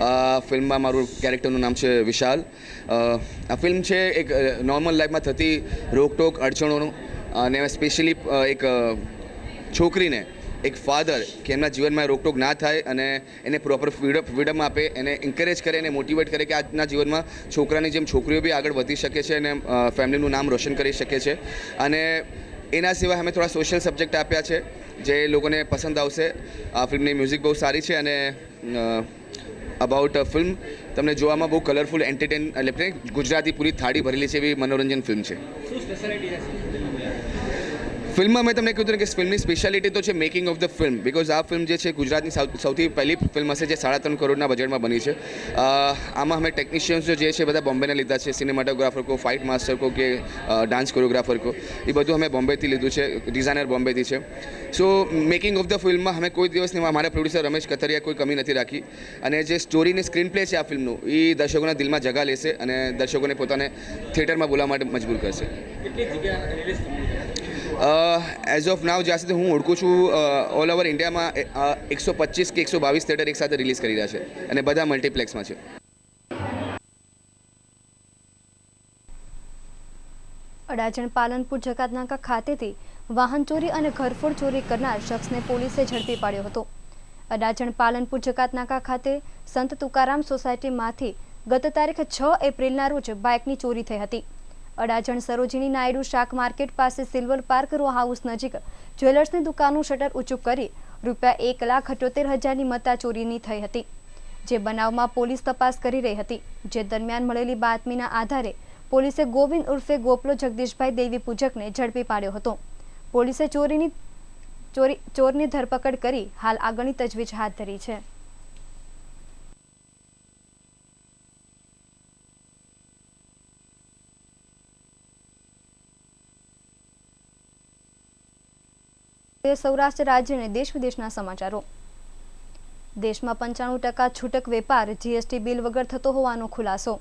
આ ફિલ્મમાં મારું કેરેક્ટરનું નામ છે વિશાલ। આ ફિલ્મ છે એક નોર્મલ લાઈફમાં થતી રોકટોક અડચણોનું અને સ્પેશિયલી એક છોકરીને એક ફાધર કે એમના જીવનમાં રોકટોક ના થાય અને એને પ્રોપર ફ્રીડમ આપે, એને એન્કરેજ કરે, એને મોટિવેટ કરે કે આજના જીવનમાં છોકરાની જેમ છોકરીઓ બી આગળ વધી શકે છે અને ફેમિલીનું નામ રોશન કરી શકે છે। અને એના સિવાય અમે થોડા સોશિયલ સબ્જેક્ટ આપ્યા છે જે લોકોને પસંદ આવશે। આ ફિલ્મની મ્યુઝિક બહુ સારી છે અને અબાઉટ ફિલ્મ તમને જોવામાં બહુ કલરફુલ, એન્ટરટેન એટલે ગુજરાતી પૂરી થાળી ભરેલી છે એવી મનોરંજન ફિલ્મ છે। ફિલ્મમાં મેં તમને કીધું કે ફિલ્મની સ્પેશિયાલિટી તો છે making of the film, because આ ફિલ્મ જે છે ગુજરાતની સૌથી પહેલી ફિલ્મ હશે જે 3.5 કરોડના બજેટમાં બની છે। આમાં અમે ટેકનિશિયન્સ જે છે બધા બોમ્બેને લીધા છે, સિનેમાટોગ્રાફર કો, ફાઇટ માસ્ટર કો કે ડાન્સ કોરિયોગ્રાફર કો, એ બધું અમે બોમ્બેથી લીધું છે, ડિઝાઇનર બોમ્બેથી છે। સો મેકિંગ ઓફ ધ ફિલ્મમાં અમે કોઈ દિવસની અમારા પ્રોડ્યુસર રમેશ કથરિયા કોઈ કમી નથી રાખી અને જે સ્ટોરીની સ્ક્રીન પ્લે છે આ ફિલ્મનું એ દર્શકોના દિલમાં જગા લેશે અને દર્શકોને પોતાને થિયેટરમાં બોલાવવા માટે મજબૂર કરશે। એઝ ઓફ નાવ જ્યાં સુધી હું ઓળખું છું ઓલ ઓવર ઇન્ડિયામાં 125 કે 122 થિયેટર એક સાથે રિલીઝ કરી રહ્યા છે અને બધા મલ્ટીપ્લેક્સમાં છે। અડાજણ પાલનપુર જકાતનાકા ખાતેથી વાહન ચોરી અને ઘરફોડ ચોરી કરનાર શખ્સને પોલીસે ઝડપી પાડ્યો હતો। અડાજણ પાલનપુર જકાતનાકા ખાતે સંત તુકારામ સોસાયટીમાંથી ગત તારીખ 6 એપ્રિલના રોજ બાઇકની ચોરી થઈ હતી। અડાજણ સરોજિની નાયડુ શાક માર્કેટ પાસે સિલ્વર પાર્ક રો હાઉસ નજીક જ્વેલર્સની દુકાનનું શટર ઊંચું કરી ₹1,78,000ની મત્તા ચોરીની થઈ હતી, જે બનાવમાં પોલીસ તપાસ કરી રહી હતી। જે દરમિયાન મળેલી બાતમીના આધારે પોલીસે ગોવિંદ ઉર્ફે ગોપલો જગદીશભાઈ દેવી પૂજકને ઝડપી પાડ્યો હતો। પોલીસે ચોરની ધરપકડ કરી હાલ આગળની તજવીજ હાથ ધરી છે। સૌરાષ્ટ્ર રાજ્ય અને દેશ વિદેશના સમાચારો। દેશમાં 95% છૂટક વેપાર જીએસટી બિલ વગર થતો હોવાનો ખુલાસો.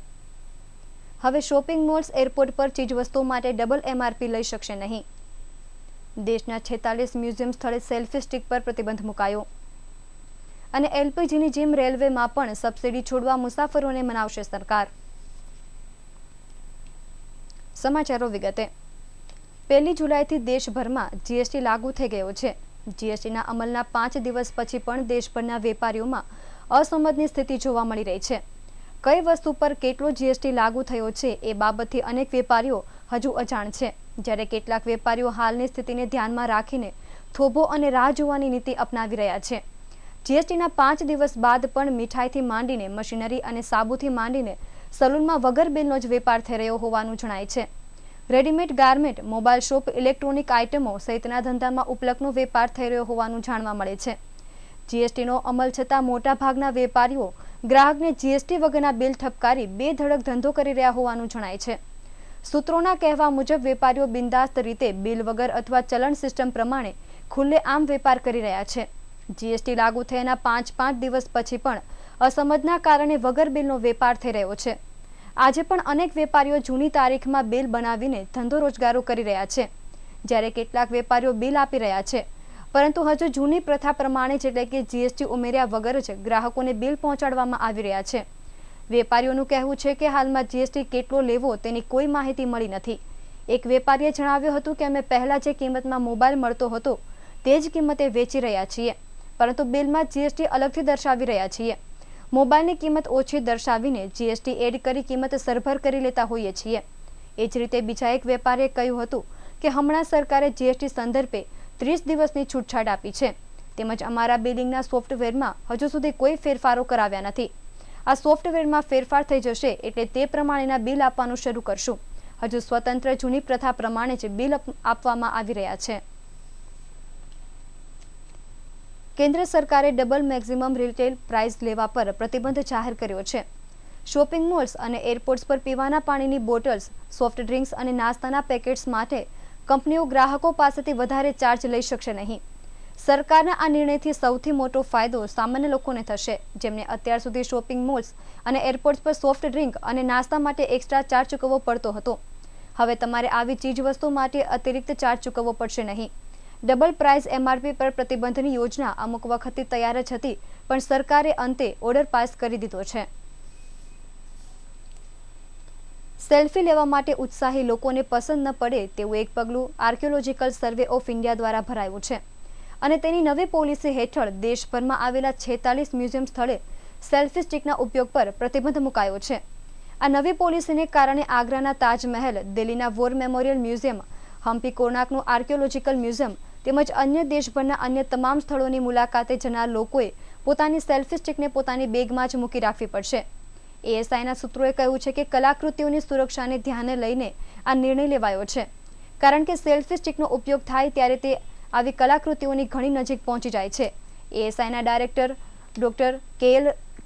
હવે શોપિંગ મોલ્સ એરપોર્ટ પર ચીજવસ્તુઓ માટે ડબલ MRP લઈ શકશે નહીં. દેશના 46 મ્યુઝિયમ સ્થળે સેલ્ફી સ્ટિક પર પ્રતિબંધ મુકાયો. અને LPGની જેમ રેલવેમાં પણ સબસિડી છોડવા મુસાફરોને મનાવશે સરકાર. સમાચારો વિગતે. 1 જુલાઈથી દેશભરમાં જીએસટી લાગુ થઈ ગયો છે. જીએસટીના અમલના 5 દિવસ પછી પણ દેશભરના વેપારીઓમાં અસંમતની સ્થિતિ જોવા મળી રહી છે. કઈ વસ્તુ પર કેટલો જીએસટી લાગુ થયો છે એ બાબતથી અનેક વેપારીઓ હજુ અજાણ છે, જ્યારે કેટલાક વેપારીઓ હાલની સ્થિતિને ધ્યાનમાં રાખીને થોભો અને રાહ જોવાની નીતિ અપનાવી રહ્યા છે. જીએસટીના 5 દિવસ બાદ પણ મીઠાઈથી માંડીને મશીનરી અને સાબુથી માંડીને સલૂનમાં વગર બિલનો જ વેપાર થઈ રહ્યો હોવાનું જણાય છે. Readymade garment, mobile shop, electronic આઇટમો સહિતના ધંધામાં ઉપલકનો વેપાર થઈ રહ્યો હોવાનું જાણવા મળે છે. જીએસટીનો અમલ છતાં મોટાભાગના વેપારીઓ ગ્રાહકને જીએસટી વગરના બિલ ઠપકારી બેધડક ધંધો કરી રહ્યા હોવાનું જણાય છે. સૂત્રોના કહેવા મુજબ વેપારીઓ બિંદાસ્ત રીતે બિલ વગર અથવા ચલણ સિસ્ટમ પ્રમાણે ખુલ્લેઆમ વેપાર કરી રહ્યા છે. જીએસટી લાગુ થયાના 5 દિવસ પછી પણ અસમજના કારણે વગર બિલનો વેપાર થઈ રહ્યો છે. આજે પણ અનેક વેપારીઓ જૂની તારીખમાં બિલ બનાવીને ધંધો રોજગારો કરી રહ્યા છે, જ્યારે કેટલાક વેપારીઓ બિલ આપી રહ્યા છે, પરંતુ હજુ જૂની પ્રથા પ્રમાણે જ એટલે કે જીએસટી ઉમેર્યા વગર જ ગ્રાહકોને બિલ પહોંચાડવામાં આવી રહ્યા છે. વેપારીઓનું કહેવું છે કે હાલમાં જીએસટી કેટલો લેવો તેની કોઈ માહિતી મળી નથી. એક વેપારીએ જણાવ્યું હતું કે અમે પહેલા જે કિંમતમાં મોબાઈલ મળતો હતો તે જ કિંમતે વેચી રહ્યા છીએ, પરંતુ બિલમાં જીએસટી અલગથી દર્શાવી રહ્યા છીએ. મોબાઈલની કિંમત ઓછી દર્શાવીને જીએસટી એડ કરી કિંમત સરભર કરી લેતા હોઈએ છીએ. એ જ રીતે બીજા એક વેપારીએ કહ્યું હતું કે હમણાં સરકારે જીએસટી સંદર્ભે 30 દિવસની છૂટછાટ આપી છે, તેમજ અમારા બિલિંગના સોફ્ટવેરમાં હજુ સુધી કોઈ ફેરફારો કરાવ્યા નથી. આ સોફ્ટવેરમાં ફેરફાર થઈ જશે એટલે તે પ્રમાણેના બિલ આપવાનું શરૂ કરશું. હજુ સ્વતંત્ર જૂની પ્રથા પ્રમાણે જ બિલ આપવામાં આવી રહ્યા છે. કેન્દ્ર સરકારે ડબલ મેક્સિમમ રિટેલ પ્રાઇસ લેવા પર પ્રતિબંધ જાહેર કર્યો છે. શોપિંગ મોલ્સ અને એરપોર્ટ્સ પર પીવાના પાણીની બોટલ્સ, સોફ્ટ ડ્રિંક્સ અને નાસ્તાના પેકેટ્સ માટે કંપનીઓ ગ્રાહકો પાસેથી વધારે ચાર્જ લઈ શકશે નહીં. સરકારના આ નિર્ણયથી સૌથી મોટો ફાયદો સામાન્ય લોકોને થશે, જેમને અત્યાર સુધી શોપિંગ મોલ્સ અને એરપોર્ટ્સ પર સોફ્ટ ડ્રિંક અને નાસ્તા માટે એક્સ્ટ્રા ચાર્જ ચૂકવવો પડતો હતો. હવે તમારે આવી ચીજવસ્તુ માટે અતિરિક્ત ચાર્જ ચૂકવવો પડશે નહીં. ડબલ પ્રાઇસ MRP પર પ્રતિબંધની યોજના અમુક વખતથી તૈયાર જ હતી, પણ સરકારે અંતે ઓર્ડર પાસ કરી દીધો છે. સેલ્ફી લેવા માટે ઉત્સાહી લોકોને પસંદ ન પડે તેવું એક પગલું આર્કિયોલોજીકલ સર્વે ઓફ ઇન્ડિયા દ્વારા ભરાયું છે, અને તેની નવી પોલિસી હેઠળ દેશભરમાં આવેલા 46 મ્યુઝિયમ સ્થળે સેલ્ફી સ્ટિકના ઉપયોગ પર પ્રતિબંધ મુકાયો છે. આ નવી પોલિસીને કારણે આગ્રાના તાજમહેલ, દિલ્હીના વોર મેમોરિયલ મ્યુઝિયમ, હમ્પી કોર્નાકનું આર્કિયોલોજીકલ મ્યુઝિયમ તેમજ અન્ય દેશભરના અન્ય તમામ સ્થળોની મુલાકાતે જનાર લોકોએ પોતાની સેલ્ફી સ્ટિકને પોતાની બેગમાં જ મૂકી રાખવી પડશે. ASIના સૂત્રોએ કહ્યું છે કે કલાકૃતિઓની સુરક્ષાને ધ્યાને લઈને આ નિર્ણય લેવાયો છે, કારણ કે સેલ્ફી સ્ટિકનો ઉપયોગ થાય ત્યારે તે આવી કલાકૃતિઓની ઘણી નજીક પહોંચી જાય છે. ASIના ડાયરેક્ટર ડોક્ટર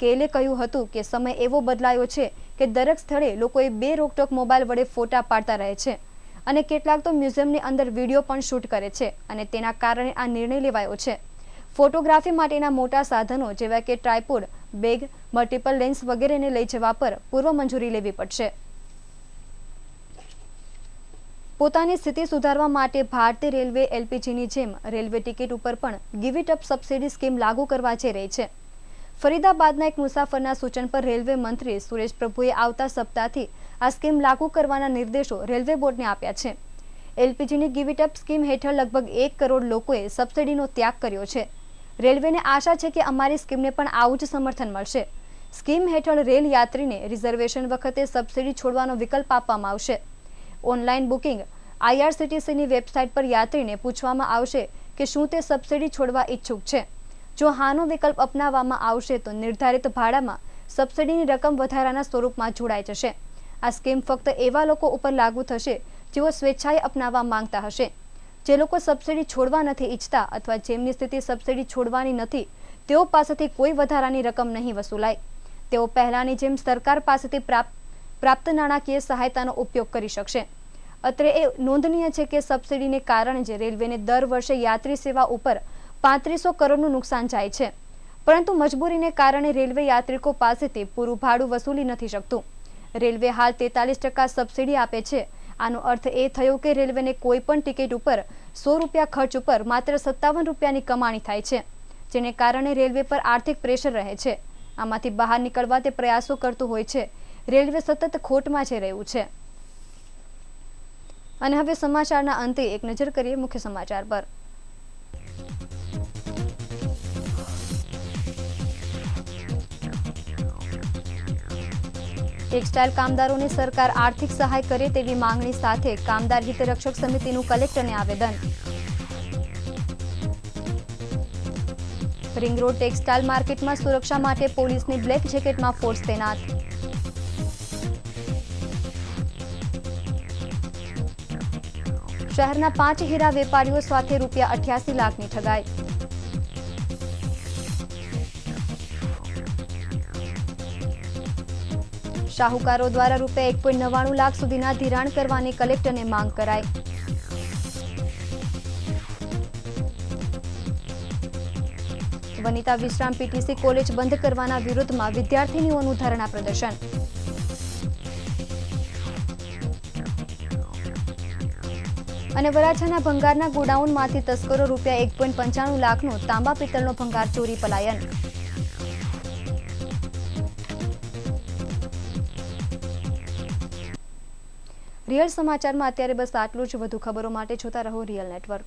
કેએલે કહ્યું હતું કે સમય એવો બદલાયો છે કે દરેક સ્થળે લોકોએ બે રોકટોક મોબાઈલ વડે ફોટા પાડતા રહે છે, અને કેટલાક તો મ્યુઝિયમની અંદર વિડીયો પણ શૂટ કરે છે, અને તેના કારણે આ નિર્ણય લેવાયો છે. ફોટોગ્રાફી માટેના મોટા સાધનો જેવા કે ટ્રાયપોડ, બેગ, મલ્ટિપલ લેન્સ વગેરેને લઈ જવા પર પૂર્વ મંજૂરી લેવી પડશે. પોતાની સ્થિતિ સુધારવા માટે ભારતીય રેલવે LPGની જેમ રેલવે ટિકિટ ઉપર પણ give it up subsidy scheme લાગુ કરવા જઈ રહી છે. ફરીદાબાદના એક મુસાફરના સૂચન પર રેલવે મંત્રી સુરેશ પ્રભુએ આવતા સપ્તાહથી આ સ્કીમ લાગુ કરવાના નિર્દેશો રેલવે બોર્ડને આપ્યા છે. LPGની ગીવ ઇટ અપ સ્કીમ હેઠળ લગભગ 1 કરોડ લોકોએ સબસિડીનો ત્યાગ કર્યો છે. રેલવેને આશા છે કે અમારી સ્કીમને પણ આવું જ સમર્થન મળશે. સ્કીમ હેઠળ રેલ યાત્રીને રિઝર્વેશન વખતે સબસિડી છોડવાનો વિકલ્પ આપવામાં આવશે. ઓનલાઈન બુકિંગ IRCTCની વેબસાઇટ પર યાત્રીને પૂછવામાં આવશે કે શું તે સબસિડી છોડવા ઈચ્છુક છે. જો હાનો વિકલ્પ અપનાવવામાં આવશે તો નિર્ધારિત ભાડામાં સબસિડીની રકમ વધારાના સ્વરૂપમાં જોડાઈ જશે. આ સ્કીમ ફક્ત એવા લોકો ઉપર લાગુ થશે જેઓ સ્વેચ્છાએ અપનાવવા માંગતા હશે. જે લોકો સબસિડી છોડવા નથી ઈચ્છતા અથવા જેમની સ્થિતિ સબસિડી છોડવાની નથી, તેઓ પાસેથી કોઈ વધારાની રકમ નહીં વસૂલાય. તેઓ પહેલાની જેમ સરકાર પાસેથી પ્રાપ્ત નાણાકીય સહાયતાનો ઉપયોગ કરી શકશે. અત્રે એ નોંધનીય છે કે સબસિડીને કારણે જ રેલવેને દર વર્ષે યાત્રી સેવા ઉપર 3500 કરોડનું નુકસાન જાય છે. પરંતુ મજબૂરીને કારણે રેલવે યાત્રિકો પાસેથી પૂરું ભાડું વસૂલી નથી શકતું. રેલવે હાલ 43% સબસિડી આપે છે. આનો અર્થ એ થયો કે રેલવેને કોઈ પણ ટિકિટ ઉપર 100 રૂપિયા ખર્ચ ઉપર માત્ર 57 રૂપિયાની કમાણી થાય છે, જેને કારણે રેલવે પર આર્થિક પ્રેશર રહે છે. આમાંથી બહાર નીકળવા તે પ્રયાસો કરતું હોય છે. રેલવે સતત ખોટમાં જઈ રહ્યું છે. અને હવે સમાચારના અંતે એક નજર કરીએ મુખ્ય સમાચાર પર. ટેક્સટાઇલ કામદારોને સરકાર આર્થિક સહાય કરે તેવી માંગણી સાથે કામદાર હિત રક્ષક સમિતિનું કલેક્ટરને આવેદન. રિંગ રોડ ટેક્સટાઇલ માર્કેટમાં સુરક્ષા માટે પોલીસની બ્લેક જેકેટમાં ફોર્સ તૈનાત. શહેરના 5 હીરા વેપારીઓ સાથે રૂપિયા 88 લાખની ઠગાઈ. શાહુકારો દ્વારા રૂપિયા 1.99 લાખ સુધીના ધિરાણ કરવાની કલેક્ટરને માંગ કરાઈ. વનિતા વિશ્રામ પીટીસી કોલેજ બંધ કરવાના વિરોધમાં વિદ્યાર્થીનીઓનું ધરણા પ્રદર્શન. અને વરાછાના ભંગારના ગોડાઉનમાંથી તસ્કરો રૂપિયા 1.95 લાખનો તાંબા પિત્તળનો ભંગાર ચોરી પલાયન. રિયલ સમાચારમાં અત્યારે બસ આટલું જ. વધુ ખબરો માટે જોતા રહો રિયલ નેટવર્ક.